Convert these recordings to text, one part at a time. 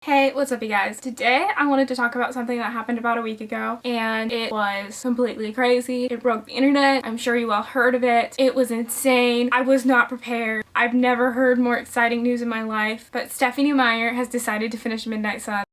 Hey, what's up you guys? Today I wanted to talk about something that happened about a week ago and it was completely crazy. It broke the internet. I'm sure you all heard of it. It was insane. I was not prepared. I've never heard more exciting news in my life, but Stephanie Meyer has decided to finish Midnight Sun.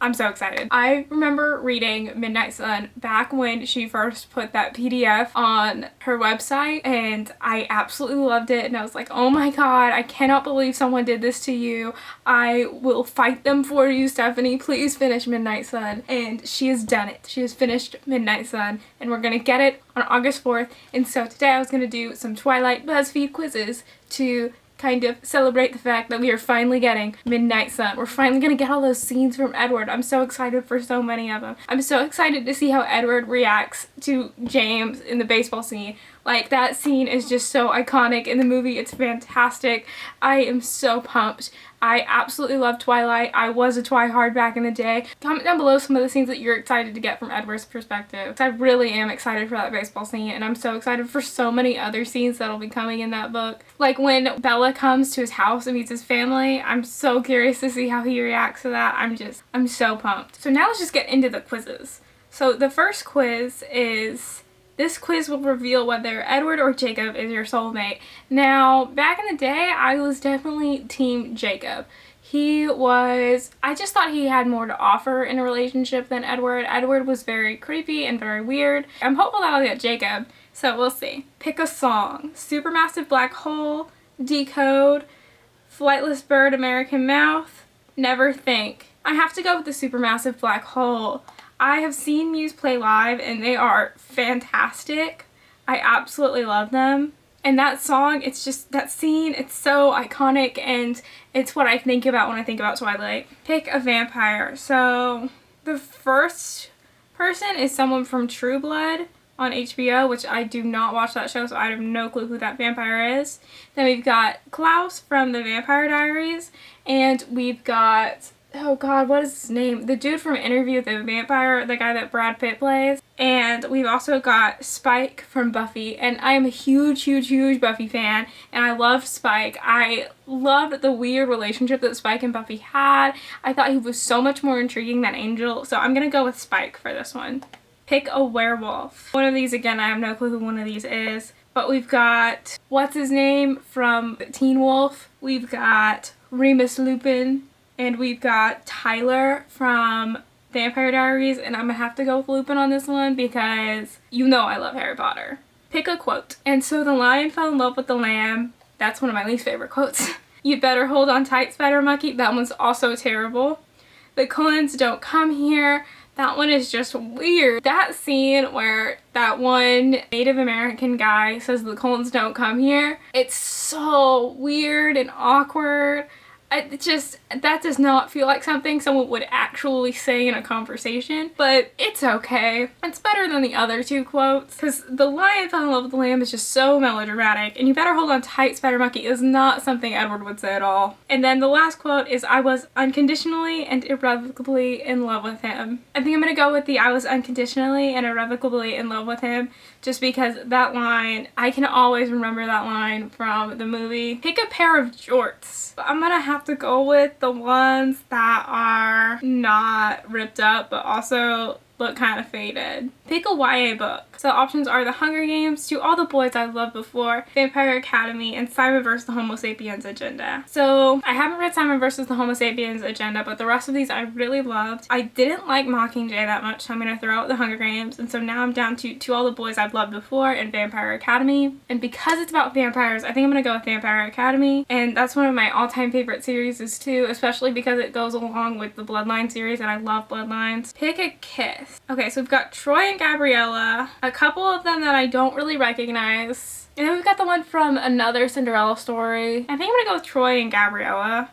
I'm so excited. I remember reading Midnight Sun back when she first put that PDF on her website and I absolutely loved it and I was like, oh my god, I cannot believe someone did this to you. I will fight them for you, Stephanie. Please finish Midnight Sun. And she has done it. She has finished Midnight Sun and we're gonna get it on August 4th. And so today I was gonna do some Twilight Buzzfeed quizzes to kind of celebrate the fact that we are finally getting Midnight Sun. We're finally gonna get all those scenes from Edward. I'm so excited for so many of them. I'm so excited to see how Edward reacts to James in the baseball scene. Like, that scene is just so iconic in the movie. It's fantastic. I am so pumped. I absolutely love Twilight. I was a Twihard back in the day. Comment down below some of the scenes that you're excited to get from Edward's perspective. I really am excited for that baseball scene, and I'm so excited for so many other scenes that'll be coming in that book. Like when Bella comes to his house and meets his family, I'm so curious to see how he reacts to that. I'm so pumped. So now let's just get into the quizzes. So the first quiz is... this quiz will reveal whether Edward or Jacob is your soulmate. Now, back in the day, I was definitely team Jacob. I just thought he had more to offer in a relationship than Edward. Edward was very creepy and very weird. I'm hopeful that I'll get Jacob, so we'll see. Pick a song. Supermassive Black Hole, Decode, Flightless Bird, American Mouth, Never Think. I have to go with the Supermassive Black Hole. I have seen Muse play live and they are fantastic. I absolutely love them. And that song, it's just, that scene, it's so iconic and it's what I think about when I think about Twilight. Pick a vampire. So the first person is someone from True Blood on HBO, which I do not watch that show, so I have no clue who that vampire is. Then we've got Klaus from the Vampire Diaries, and we've got, oh god, what is his name? The dude from Interview with the Vampire, the guy that Brad Pitt plays. And we've also got Spike from Buffy, and I am a huge Buffy fan, and I loved Spike. I loved the weird relationship that Spike and Buffy had. I thought he was so much more intriguing than Angel, so I'm gonna go with Spike for this one. Pick a werewolf. One of these, again, I have no clue who one of these is, but we've got, what's his name from Teen Wolf? We've got Remus Lupin, and we've got Tyler from Vampire Diaries, and I'm gonna have to go with Lupin on this one because you know I love Harry Potter. Pick a quote. And so the lion fell in love with the lamb. That's one of my least favorite quotes. You better hold on tight, Spider Monkey. That one's also terrible. The Cullens don't come here. That one is just weird. That scene where that one Native American guy says the Cullens don't come here, it's so weird and awkward. That does not feel like something someone would actually say in a conversation, but it's okay. It's better than the other two quotes, because the lion fell in love with the lamb is just so melodramatic, and you better hold on tight, Spider Monkey is not something Edward would say at all. And then the last quote is, I was unconditionally and irrevocably in love with him. I think I'm gonna go with the I was unconditionally and irrevocably in love with him, just because that line, I can always remember that line from the movie. Pick a pair of jorts. I'm gonna have to go with the ones that are not ripped up but also look kind of faded. Pick a YA book. So the options are The Hunger Games, To All the Boys I've Loved Before, Vampire Academy, and Simon vs. the Homo Sapiens Agenda. So I haven't read Simon vs. the Homo Sapiens Agenda, but the rest of these I really loved. I didn't like Mockingjay that much, so I'm gonna throw out The Hunger Games, and so now I'm down to All the Boys I've Loved Before and Vampire Academy. And because it's about vampires, I think I'm gonna go with Vampire Academy, and that's one of my all-time favorite series too, especially because it goes along with the Bloodline series, and I love Bloodlines. Pick a kiss. Okay, so we've got Troy and Gabriella, a couple of them that I don't really recognize, and then we've got the one from another Cinderella story. I think I'm gonna go with Troy and Gabriella.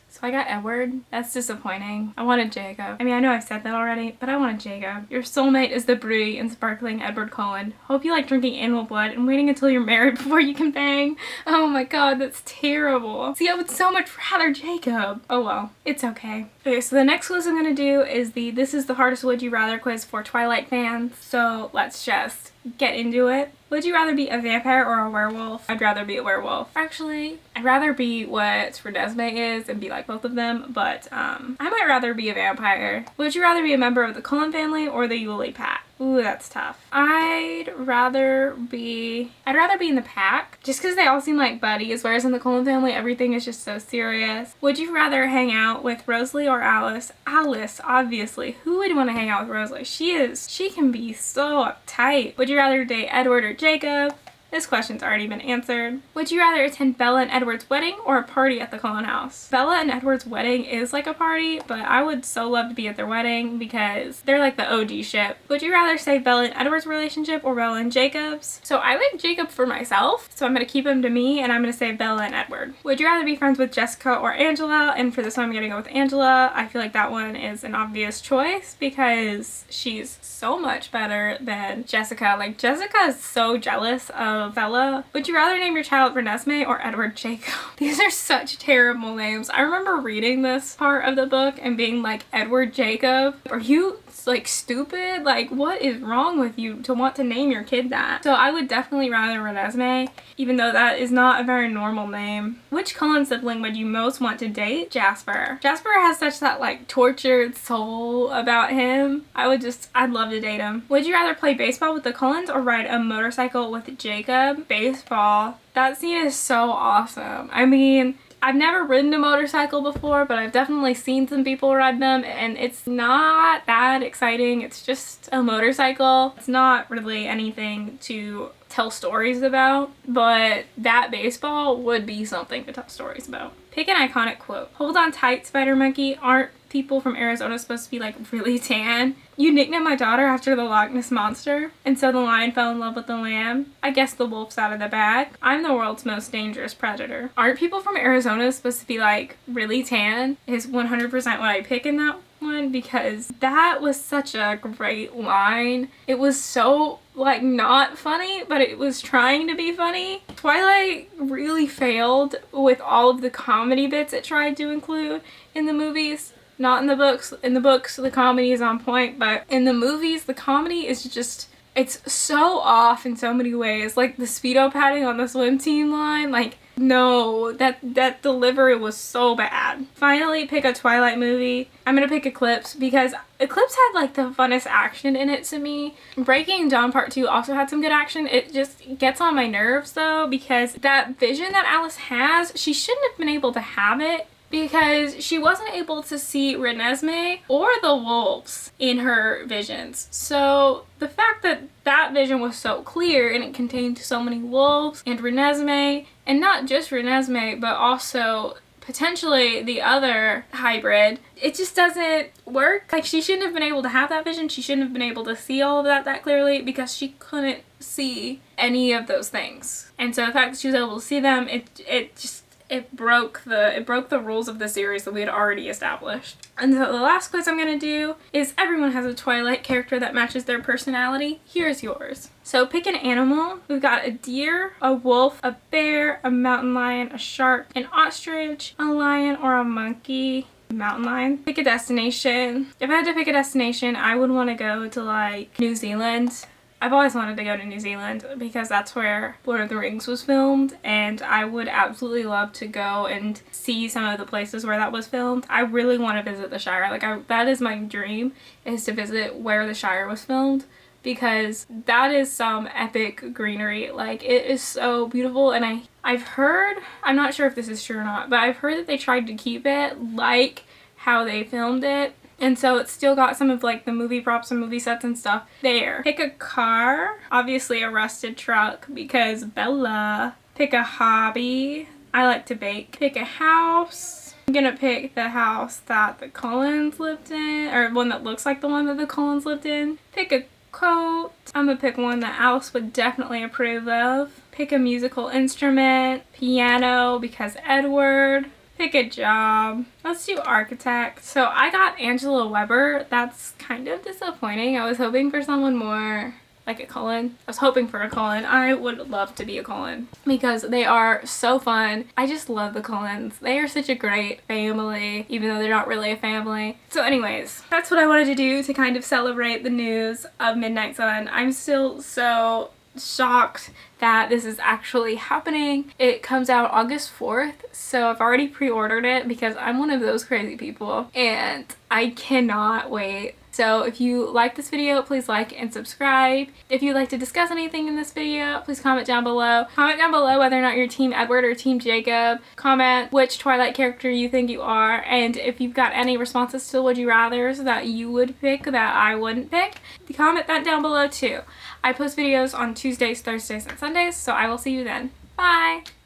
So I got Edward. That's disappointing. I wanted Jacob. I mean, I know I've said that already, but I wanted Jacob. Your soulmate is the broody and sparkling Edward Cullen. Hope you like drinking animal blood and waiting until you're married before you can bang. Oh my god, that's terrible. See, I would so much rather Jacob. Oh well, it's okay. Okay, so the next quiz I'm going to do is this is the hardest would you rather quiz for Twilight fans. So let's just get into it. Would you rather be a vampire or a werewolf? I'd rather be a werewolf. Actually, I'd rather be what Renesmee is and be like both of them, but I might rather be a vampire. Would you rather be a member of the Cullen family or the Yulee pack? Ooh, that's tough. I'd rather be in the pack, just because they all seem like buddies, whereas in the Cullen family, everything is just so serious. Would you rather hang out with Rosalie or Alice? Alice, obviously. Who would want to hang out with Rosalie? She can be so uptight. Would you rather date Edward or Jacob? This question's already been answered. Would you rather attend Bella and Edward's wedding or a party at the Cullen house? Bella and Edward's wedding is like a party, but I would so love to be at their wedding because they're like the OG ship. Would you rather say Bella and Edward's relationship or Bella and Jacob's? So I like Jacob for myself, so I'm gonna keep him to me and I'm gonna say Bella and Edward. Would you rather be friends with Jessica or Angela? And for this one I'm gonna go with Angela. I feel like that one is an obvious choice because she's so much better than Jessica. Like, Jessica is so jealous of Bella. Would you rather name your child Renesmee or Edward Jacob? These are such terrible names. I remember reading this part of the book and being like, Edward Jacob? Are you like stupid? Like, what is wrong with you to want to name your kid that? So I would definitely rather Renesmee, even though that is not a very normal name. Which Cullen sibling would you most want to date? Jasper. Jasper has such that like tortured soul about him. I'd love to date him. Would you rather play baseball with the Cullens or ride a motorcycle with Jacob? Baseball. That scene is so awesome. I mean, I've never ridden a motorcycle before, but I've definitely seen some people ride them, and it's not that exciting. It's just a motorcycle. It's not really anything to tell stories about, but that baseball would be something to tell stories about. Pick an iconic quote. Hold on tight, Spider Monkey. Aren't people from Arizona supposed to be like really tan? You nicknamed my daughter after the Loch Ness Monster, and so the lion fell in love with the lamb. I guess the wolf's out of the bag. I'm the world's most dangerous predator. Aren't people from Arizona supposed to be like really tan? Is 100% what I pick in that one, because that was such a great line. It was so like not funny, but it was trying to be funny. Twilight really failed with all of the comedy bits it tried to include in the movies. Not in the books. In the books, the comedy is on point, but in the movies, the comedy is just, it's so off in so many ways. Like the Speedo padding on the swim team line, like, no, that delivery was so bad. Finally, pick a Twilight movie. I'm gonna pick Eclipse because Eclipse had like the funnest action in it to me. Breaking Dawn Part 2 also had some good action. It just gets on my nerves though, because that vision that Alice has, she shouldn't have been able to have it, because she wasn't able to see Renesmee or the wolves in her visions. So the fact that that vision was so clear and it contained so many wolves and Renesmee, and not just Renesmee, but also potentially the other hybrid, it just doesn't work. Like, she shouldn't have been able to have that vision. She shouldn't have been able to see all of that clearly, because she couldn't see any of those things. And so the fact that she was able to see them, it broke the rules of the series that we had already established. And so the last quiz I'm gonna do is everyone has a Twilight character that matches their personality. Here's yours. So pick an animal. We've got a deer, a wolf, a bear, a mountain lion, a shark, an ostrich, a lion, or a monkey. Mountain lion. Pick a destination. If I had to pick a destination, I would want to go to like New Zealand. I've always wanted to go to New Zealand because that's where Lord of the Rings was filmed, and I would absolutely love to go and see some of the places where that was filmed. I really want to visit the Shire. Like, that is my dream, is to visit where the Shire was filmed, because that is some epic greenery. Like, it is so beautiful, and I've heard, I'm not sure if this is true or not, but I've heard that they tried to keep it like how they filmed it. And so it's still got some of like the movie props and movie sets and stuff there. Pick a car. Obviously a rusted truck because Bella. Pick a hobby. I like to bake. Pick a house. I'm gonna pick the house that the Cullens lived in, or one that looks like the one that the Cullens lived in. Pick a coat. I'm gonna pick one that Alice would definitely approve of. Pick a musical instrument. Piano because Edward. Pick a job. Let's do architect. So I got Angela Weber. That's kind of disappointing. I was hoping for someone more like a Cullen. I was hoping for a Cullen. I would love to be a Cullen because they are so fun. I just love the Cullens. They are such a great family, even though they're not really a family. So anyways, that's what I wanted to do to kind of celebrate the news of Midnight Sun. I'm still so shocked that this is actually happening. It comes out August 4th, so I've already pre-ordered it because I'm one of those crazy people and I cannot wait. So if you like this video, please like and subscribe. If you'd like to discuss anything in this video, please comment down below. Comment down below whether or not you're Team Edward or Team Jacob. Comment which Twilight character you think you are, and if you've got any responses to Would You Rathers that you would pick that I wouldn't pick, comment that down below too. I post videos on Tuesdays, Thursdays, and Sundays, so I will see you then. Bye!